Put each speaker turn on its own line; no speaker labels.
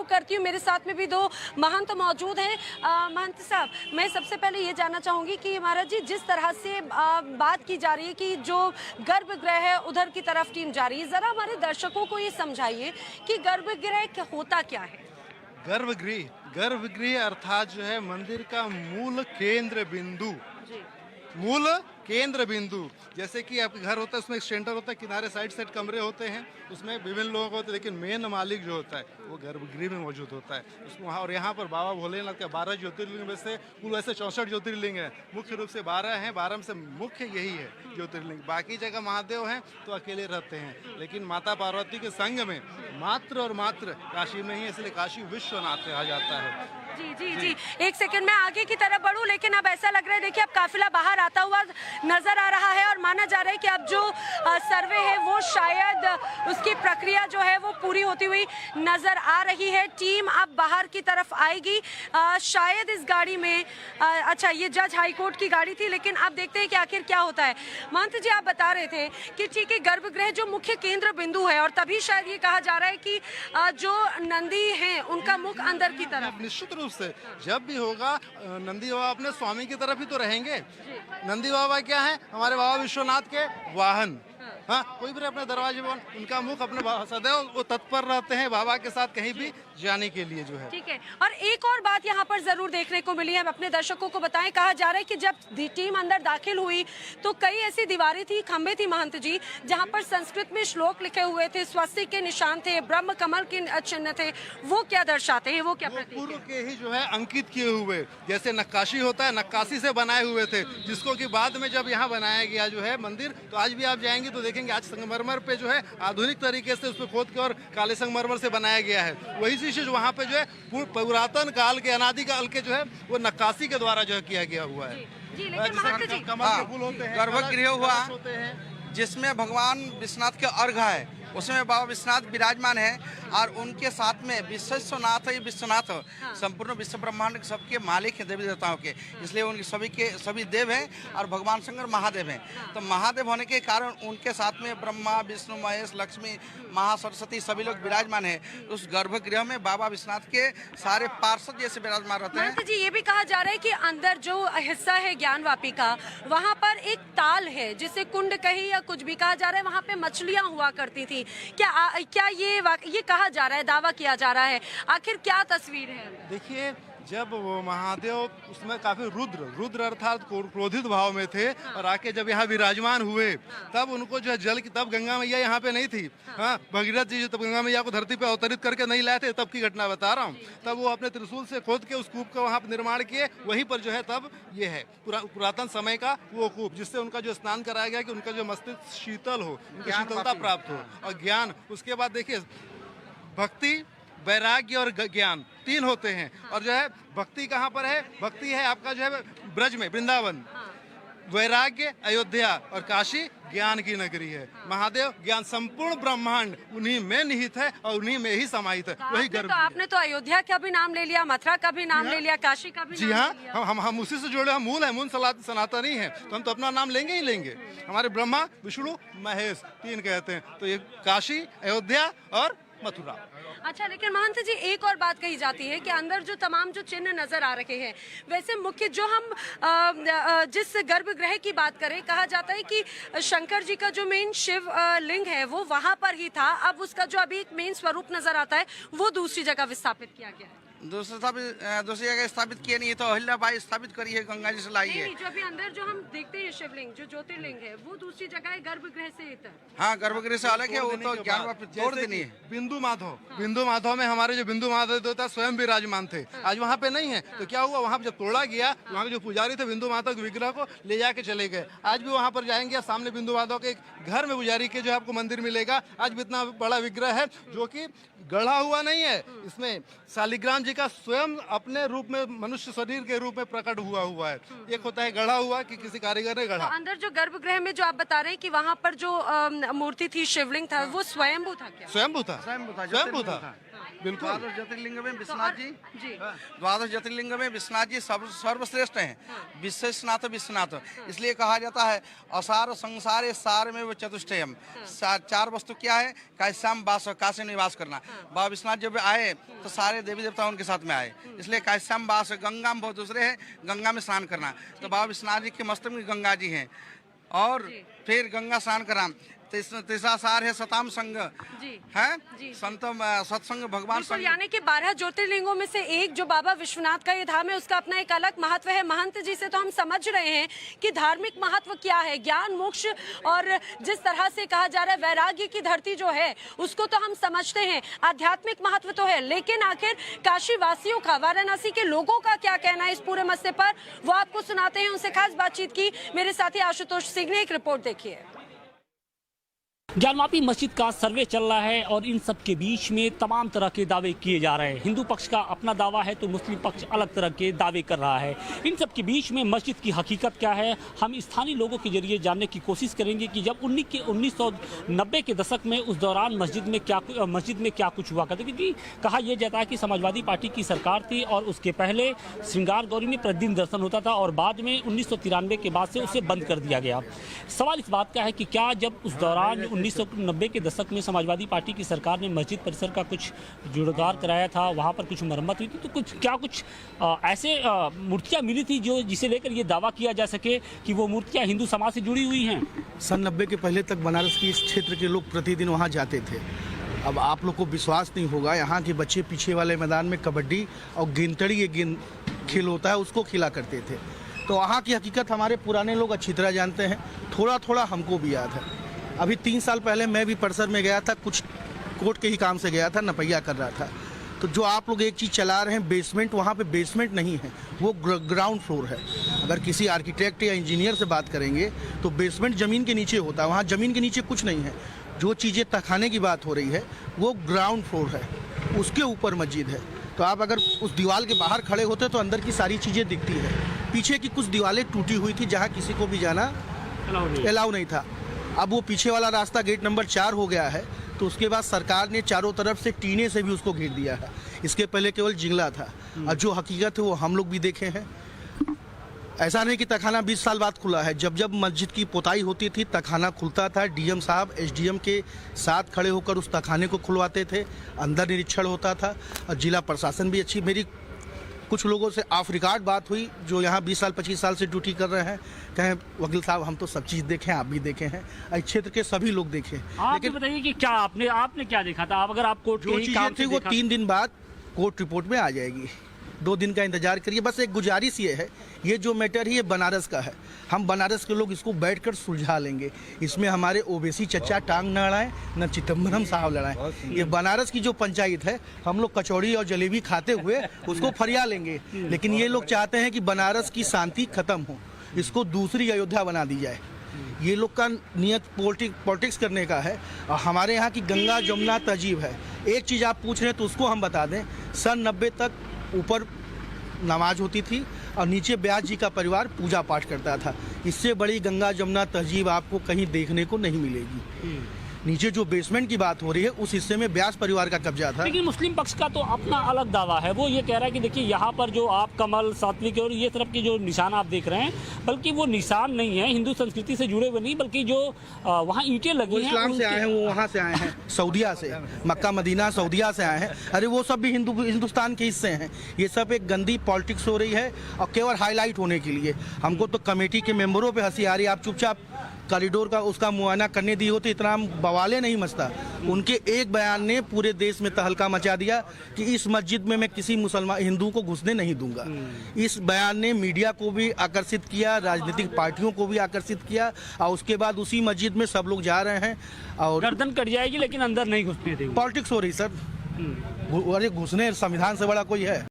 करती हूँ। मेरे साथ में भी दो महंत मौजूद हैं। महंत साहब, मैं सबसे पहले ये जानना चाहूँगी कि महाराज जी, जिस तरह से बात की जा रही है कि जो गर्भगृह है उधर की तरफ टीम जा रही है, ज़रा हमारे दर्शकों को ये समझाइए कि गर्भगृह होता क्या है।
गर्भगृह अर्थात जो है मंदिर का मूल केंद्र बिंदु। मूल केंद्र बिंदु, जैसे कि आपके घर होता है उसमें एक सेंटर होता है, किनारे साइड कमरे होते हैं, उसमें विभिन्न लोग होते हैं, लेकिन मेन मालिक जो होता है वो गर्भगृह में मौजूद होता है उसको वहाँ। और यहाँ पर बाबा भोलेनाथ के 12 ज्योतिर्लिंग में से कुल वैसे 64 ज्योतिर्लिंग हैं, मुख्य रूप से 12 हैं, 12 में से मुख्य यही है ज्योतिर्लिंग। बाकी जगह महादेव हैं तो अकेले रहते हैं, लेकिन माता पार्वती के संग में मात्र और मात्र काशी में ही, इसलिए काशी विश्वनाथ कहा जाता है।
जी जी जी, एक सेकंड में आगे की तरफ बढ़ूं, लेकिन अब ऐसा लग रहा है, देखिए अब काफिला बाहर आता हुआ नजर आ रहा है और माना जा रहा है कि अब जो सर्वे है वो शायद उसकी प्रक्रिया जो है वो पूरी होती हुई नजर आ रही है। टीम अब बाहर की तरफ आएगी शायद इस गाड़ी में। अच्छा, ये जज हाईकोर्ट की गाड़ी थी, लेकिन अब देखते हैं कि आखिर क्या होता है। महंत जी, आप बता रहे थे कि ठीक है, गर्भगृह जो मुख्य केंद्र बिंदु है और तभी शायद ये कहा जा रहा है कि जो नंदी है उनका मुख अंदर की तरफ।
निश्चित रूप से जब भी होगा नंदी बाबा अपने स्वामी की तरफ ही तो रहेंगे। नंदी बाबा क्या है, हमारे बाबा विश्वनाथ के वाहन। हाँ, कोई भी अपने दरवाजे पर उनका मुख अपने सदैव वो तत्पर रहते हैं बाबा के साथ कहीं भी जाने के लिए जो है।
ठीक है। और एक और बात यहाँ पर जरूर देखने को मिली है, अपने दर्शकों को बताएं। कहा जा रहा है कि जब टीम अंदर दाखिल हुई तो कई ऐसी दीवारें थी, खंबे थी महंत जी, जहाँ पर संस्कृत में श्लोक लिखे हुए थे, स्वस्तिक के निशान थे, ब्रह्म कमल के चिन्ह थे। वो क्या दर्शाते हैं, वो क्या प्रतीक
पूर्व के ही जो है अंकित किए हुए, जैसे नक्काशी होता है, नक्काशी से बनाए हुए थे, जिसको कि बाद में जब यहाँ बनाया गया जो है मंदिर, तो आज भी आप जाएंगे तो देखेंगे आज संगमरमर पे जो है आधुनिक तरीके से उसको खोद के और काले संगमरमर से बनाया गया है। वही चीज वहाँ पे जो है पुरातन काल के, अनादि काल के जो है वो नक्काशी के द्वारा जो है किया गया हुआ है।
जी, लेकिन महंत जी,
कमल के फूल होते हैं,
गर्भगृह हुआ जिसमें भगवान विश्वनाथ के अर्घ है, उसमें बाबा विश्वनाथ विराजमान है और उनके साथ में विश्वनाथ है। विश्वनाथ संपूर्ण विश्व ब्रह्मांड सबके मालिक हैं, देवी देवताओं के, इसलिए उनके सभी देव हैं और भगवान शंकर महादेव हैं। तो महादेव होने के कारण उनके साथ में ब्रह्मा, विष्णु, महेश, लक्ष्मी, महासरस्वती सभी लोग विराजमान हैं। उस गर्भगृह में बाबा विश्वनाथ के सारे पार्षद जैसे विराजमान रहते हैं।
जी, ये भी कहा जा रहा है कि अंदर जो हिस्सा है ज्ञानवापी का, वहाँ पर एक ताल है जिसे कुंड कही या कुछ भी कहा जा रहा है, वहाँ पे मछलियाँ हुआ करती थी। क्या ये कहा जा रहा है, दावा किया जा रहा है, आखिर क्या तस्वीर है?
देखिए, जब वो महादेव उसमें काफी रुद्र अर्थात क्रोधित भाव में थे और आके जब यहाँ विराजमान हुए, तब उनको जो है जल की, तब गंगा मैया यहाँ पे नहीं थी। हाँ, भगीरथ जी तब गंगा मैया को धरती पे अवतरित करके नहीं लाए थे, तब की घटना बता रहा हूँ। तब वो अपने त्रिशूल से खोद के उस कूप का वहाँ निर्माण किए, वहीं पर जो है तब ये है पुरातन समय का वो कूप, जिससे उनका जो स्नान कराया गया कि उनका जो मस्तिष्क शीतल हो, उनको शीतलता प्राप्त हो और ज्ञान। उसके बाद देखिए, भक्ति, वैराग्य और ज्ञान तीन होते हैं। और जो है भक्ति कहाँ पर है, भक्ति है आपका जो है ब्रज में, वृंदावन, वैराग्य अयोध्या और काशी ज्ञान की नगरी है। महादेव ज्ञान, संपूर्ण ब्रह्मांड उन्हीं में निहित है और उन्हीं में ही समाहित है। वही गर्भ।
तो आपने तो अयोध्या का भी नाम ले लिया, मथुरा का भी नाम ले लिया, काशी का भी
जी
नाम ले
हाँ, हम उसी से जुड़े, हम मूल है, मूल सनातनी है, तो हम तो अपना नाम लेंगे ही लेंगे। हमारे ब्रह्मा, विष्णु, महेश तीन कहते हैं, तो ये काशी, अयोध्या और मथुरा।
अच्छा, लेकिन महंत जी, एक और बात कही जाती है कि अंदर जो तमाम जो चिन्ह नजर आ रखे हैं, वैसे मुख्य जो हम जिस गर्भगृह की बात करें, कहा जाता है कि शंकर जी का जो मेन शिव लिंग है वो वहां पर ही था। अब उसका जो अभी एक मेन स्वरूप नजर आता है वो दूसरी जगह विस्थापित किया गया है।
दूसरी जगह स्थापित किए नहीं, तो अहिल्याबाई स्थापित करी है, गंगा जी से लाई है।
जो अभी अंदर जो हम देखते हैं शिवलिंग, जो ज्योतिर्लिंग है, वो दूसरी जगह है, गर्भगृह से इतर।
हाँ, गर्भगृह से अलग है, वो तो ज्ञान वापस तोड़ देनी है।
बिंदु माधव में हमारे जो बिंदु माधव देवता स्वयं विराजमान थे, आज वहाँ पे नहीं है। तो क्या हुआ, वहाँ पे जब तोड़ा गया, वहाँ के जो पुजारी थे बिंदु माधव के विग्रह को ले जाके चले गए। आज भी वहाँ पर जाएंगे, सामने बिंदु माधव के एक घर में पुजारी के जो आपको मंदिर मिलेगा। आज भी इतना बड़ा विग्रह है जो कि गढ़ा हुआ नहीं है, इसमें शालिग्राम जी जी का स्वयं अपने रूप में मनुष्य शरीर के रूप में प्रकट हुआ है। एक होता है गढ़ा हुआ कि किसी कारीगर ने
तो
गढ़ा।
अंदर जो गर्भगृह में जो आप बता रहे हैं कि वहाँ पर जो मूर्ति थी, शिवलिंग था, वो स्वयंभू था क्या?
स्वयंभू था,
स्वयंभू था।
बिल्कुल।
द्वादश ज्योतिर्लिंग में विश्वनाथ जी,
जी।
द्वादश ज्योतिर्लिंग में विश्वनाथ जी सर्वश्रेष्ठ हैं। विश्वनाथ विश्वनाथ, इसलिए कहा जाता है असार संसारे सार में वो चतुष्टयम। चार वस्तु क्या है? काश्याम वास, काशी निवास करना। बाबा विश्वनाथ जब आए तो सारे देवी देवता उनके साथ में आए, इसलिए काश्याम वास। गंगा में बहुत दूसरे है, गंगा में स्नान करना। तो बाबा विश्वनाथ जी के मस्तक में गंगा जी हैं, और फिर गंगा स्नान करा। तीसरा सार है सताम संग है, संत सत्संग भगवान संग।
यानी कि 12 ज्योतिर्लिंगों में से एक जो बाबा विश्वनाथ का ये धाम है, उसका अपना एक अलग महत्व है। महंत जी से तो हम समझ रहे हैं कि धार्मिक महत्व क्या है, ज्ञान मोक्ष, और जिस तरह से कहा जा रहा है वैराग्य की धरती जो है उसको तो हम समझते हैं, आध्यात्मिक महत्व तो है, लेकिन आखिर काशी वासियों का, वाराणसी के लोगों का क्या कहना है इस पूरे मसले पर, वो आपको सुनाते हैं। उनसे खास बातचीत की मेरे साथी आशुतोष सिंह ने। एक रिपोर्ट देखिए।
ज्ञानवापी मस्जिद का सर्वे चल रहा है और इन सब के बीच में तमाम तरह के दावे किए जा रहे हैं। हिंदू पक्ष का अपना दावा है तो मुस्लिम पक्ष अलग तरह के दावे कर रहा है। इन सब के बीच में मस्जिद की हकीकत क्या है, हम स्थानीय लोगों के जरिए जानने की कोशिश करेंगे कि जब 1990 के दशक में उस दौरान मस्जिद में क्या कुछ हुआ करता। क्योंकि कहा यह जाता है कि समाजवादी पार्टी की सरकार थी और उसके पहले श्रृंगार गौरी में प्रतिदिन दर्शन होता था, और बाद में 1993 के बाद से उसे बंद कर दिया गया। सवाल इस बात का है कि क्या जब उस दौरान 1990 के दशक में समाजवादी पार्टी की सरकार ने मस्जिद परिसर का कुछ जुगाड़ कराया था, वहाँ पर कुछ मरम्मत हुई थी, तो कुछ ऐसे मूर्तियाँ मिली थी जिसे लेकर ये दावा किया जा सके कि वो मूर्तियाँ हिंदू समाज से जुड़ी हुई हैं?
सन 90 के पहले तक बनारस के इस क्षेत्र के लोग प्रतिदिन वहाँ जाते थे। अब आप लोग को विश्वास नहीं होगा, यहाँ के बच्चे पीछे वाले मैदान में कबड्डी और गेंदतड़ी, ये गेंद खेल होता है, उसको खेला करते थे। तो वहाँ की हकीकत हमारे पुराने लोग अच्छी तरह जानते हैं, थोड़ा थोड़ा हमको भी याद है। अभी 3 साल पहले मैं भी परिसर में गया था, कुछ कोर्ट के ही काम से गया था, नपैया कर रहा था। तो जो आप लोग एक चीज़ चला रहे हैं बेसमेंट, वहाँ पे बेसमेंट नहीं है, वो ग्राउंड फ्लोर है। अगर किसी आर्किटेक्ट या इंजीनियर से बात करेंगे तो बेसमेंट ज़मीन के नीचे होता है, वहाँ ज़मीन के नीचे कुछ नहीं है। जो चीज़ें तखाने की बात हो रही है वो ग्राउंड फ्लोर है, उसके ऊपर मस्जिद है। तो आप अगर उस दीवार के बाहर खड़े होते तो अंदर की सारी चीज़ें दिखती है। पीछे की कुछ दीवारें टूटी हुई थी जहाँ किसी को भी जाना अलाउ नहीं था। अब वो पीछे वाला रास्ता गेट नंबर 4 हो गया है, तो उसके बाद सरकार ने चारों तरफ से टीने से भी उसको घेर दिया है। इसके पहले केवल जिंगला था, और जो हकीकत है वो हम लोग भी देखे हैं। ऐसा नहीं कि तखाना 20 साल बाद खुला है। जब जब मस्जिद की पोताई होती थी तखाना खुलता था, डीएम साहब एसडीएम के साथ खड़े होकर उस तखाने को खुलवाते थे, अंदर निरीक्षण होता था, और जिला प्रशासन भी अच्छी। मेरी कुछ लोगों से ऑफ रिकॉर्ड बात हुई जो यहाँ 20 साल 25 साल से ड्यूटी कर रहे हैं, कहें वकील साहब हम तो सब चीज़ देखे हैं, आप भी देखे हैं, इस क्षेत्र के सभी लोग देखे।
लेकिन बताइए कि क्या आपने क्या देखा था? अगर आप कोर्ट
जो चीज़ें थी वो 3 दिन बाद कोर्ट रिपोर्ट में आ जाएगी, 2 दिन का इंतजार करिए। बस एक गुजारिश ये है, ये जो मैटर है ये बनारस का है, हम बनारस के लोग इसको बैठकर सुलझा लेंगे। इसमें हमारे ओबीसी चचा टांग न अड़ाएं, न चिदम्बरम साहब लड़ाएं। ये बनारस की जो पंचायत है, हम लोग कचौड़ी और जलेबी खाते हुए उसको फरिया लेंगे। लेकिन ये लोग चाहते हैं कि बनारस की शांति खत्म हो, इसको दूसरी अयोध्या बना दी जाए। ये लोग का नियत पॉलिटिक्स करने का है। और हमारे यहाँ की गंगा जमुना तहजीब है। एक चीज़ आप पूछ रहे हैं तो उसको हम बता दें, सन 90 तक ऊपर नमाज होती थी और नीचे ब्यास जी का परिवार पूजा पाठ करता था। इससे बड़ी गंगा जमुना तहजीब आपको कहीं देखने को नहीं मिलेगी। नीचे जो बेसमेंट की बात हो रही है उस हिस्से में ब्यास परिवार का कब्जा था।
लेकिन मुस्लिम पक्ष का तो अपना अलग दावा है, वो ये कह रहा है कि देखिए यहाँ पर जो आप कमल, सात्विक और ये तरफ के जो निशान आप देख रहे हैं, बल्कि वो निशान नहीं है हिंदू संस्कृति से जुड़े हुए, नहीं बल्कि जो वहाँ ईंटें लगी हैं,
इस्लाम से आए हैं, वो वहाँ से आए हैं, सऊदिया से, मक्का मदीना सऊदिया से आए हैं। अरे वो सब भी हिंदुस्तान के हिस्से हैं। ये सब एक गंदी पॉलिटिक्स हो रही है और केवल हाईलाइट होने के लिए। हमको तो कमेटी के मेंबरों पे हंसी आ रही है। आप चुपचाप कॉरिडोर का उसका मुआयना करने दी होती इतना बवाले नहीं मचता। उनके एक बयान ने पूरे देश में तहलका मचा दिया कि इस मस्जिद में मैं किसी मुसलमान हिंदू को घुसने नहीं दूंगा। इस बयान ने मीडिया को भी आकर्षित किया, राजनीतिक पार्टियों को भी आकर्षित किया, और उसके बाद उसी मस्जिद में सब लोग जा रहे हैं और
गर्दन कट जाएगी लेकिन अंदर नहीं घुसने देंगे।
पॉलिटिक्स हो रही सर। अरे घुसने संविधान से बड़ा कोई है?